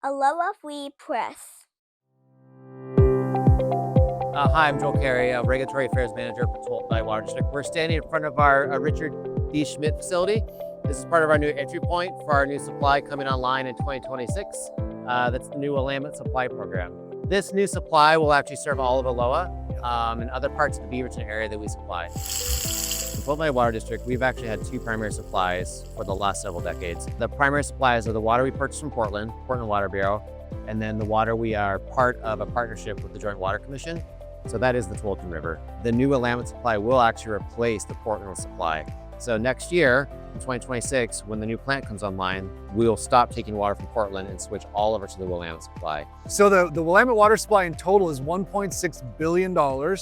Aloha we press. Hi, I'm Joel Carey, Regulatory Affairs Manager for Tualatin Valley Water District. We're standing in front of our Richard D. Schmidt facility. This is part of our new entry point for our new supply coming online in 2026. That's the new Willamette Supply Program. This new supply will actually serve all of Aloha and other parts of the Beaverton area that we supply. In Tualatin Valley Water District, we've actually had two primary supplies for the last several decades. The primary supplies are the water we purchase from Portland Water Bureau, and then the water we are part of a partnership with the Joint Water Commission. So that is the Tualatin River. The new Willamette supply will actually replace the Portland supply. So next year, in 2026, when the new plant comes online, we'll stop taking water from Portland and switch all over to the Willamette supply. So the Willamette water supply in total is $1.6 billion.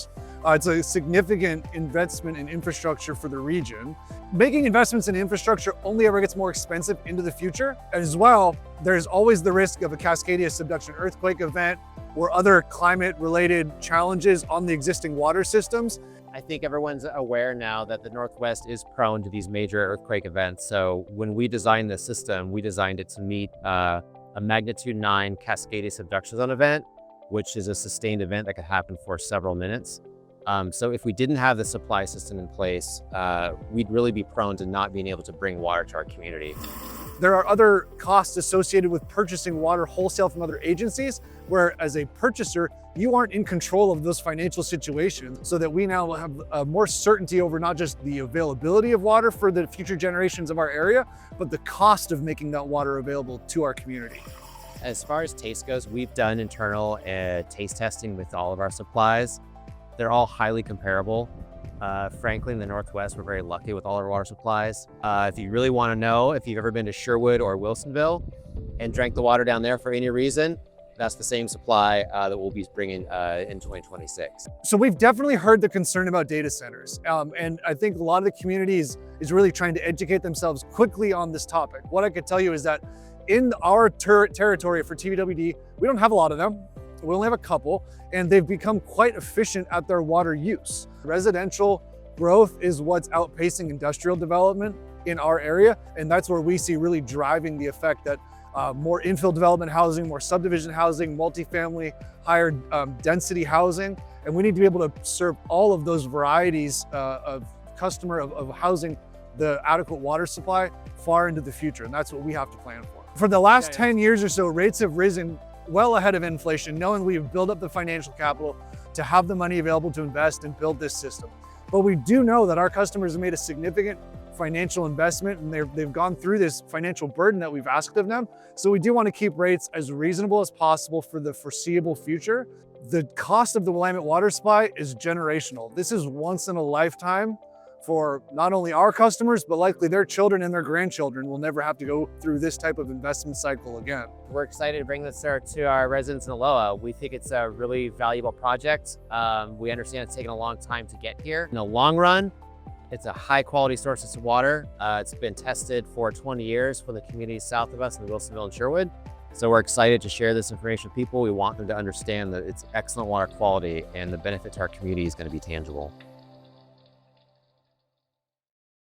It's a significant investment in infrastructure for the region. Making investments in infrastructure only ever gets more expensive into the future. As well, there's always the risk of a Cascadia subduction earthquake event or other climate-related challenges on the existing water systems. I think everyone's aware now that the Northwest is prone to these major earthquake events. So when we designed this system, we designed it to meet a magnitude 9 Cascadia subduction zone event, which is a sustained event that could happen for several minutes. So if we didn't have the supply system in place, we'd really be prone to not being able to bring water to our community. There are other costs associated with purchasing water wholesale from other agencies, where as a purchaser, you aren't in control of those financial situations, so that we now have more certainty over not just the availability of water for the future generations of our area, but the cost of making that water available to our community. As far as taste goes, we've done internal taste testing with all of our supplies. They're all highly comparable. Frankly, in the Northwest, we're very lucky with all our water supplies. If you really want to know, if you've ever been to Sherwood or Wilsonville and drank the water down there for any reason, that's the same supply that we'll be bringing in 2026. So we've definitely heard the concern about data centers. And I think a lot of the community is really trying to educate themselves quickly on this topic. What I could tell you is that in our territory for TVWD, we don't have a lot of them. We only have a couple, and they've become quite efficient at their water use. Residential growth is what's outpacing industrial development in our area, and that's where we see really driving the effect that more infill development housing, more subdivision housing, multifamily, higher density housing, and we need to be able to serve all of those varieties of housing the adequate water supply far into the future, and that's what we have to plan for. For the last 10 years or so, rates have risen well ahead of inflation, knowing we've built up the financial capital to have the money available to invest and build this system. But we do know that our customers have made a significant financial investment, and they've gone through this financial burden that we've asked of them. So we do want to keep rates as reasonable as possible for the foreseeable future. The cost of the Willamette water supply is generational. This is once in a lifetime for not only our customers, but likely their children and their grandchildren will never have to go through this type of investment cycle again. We're excited to bring this to our residents in Aloha. We think it's a really valuable project. We understand it's taken a long time to get here. In the long run, it's a high quality source of water. It's been tested for 20 years for the communities south of us in Wilsonville and Sherwood. So we're excited to share this information with people. We want them to understand that it's excellent water quality and the benefit to our community is going to be tangible.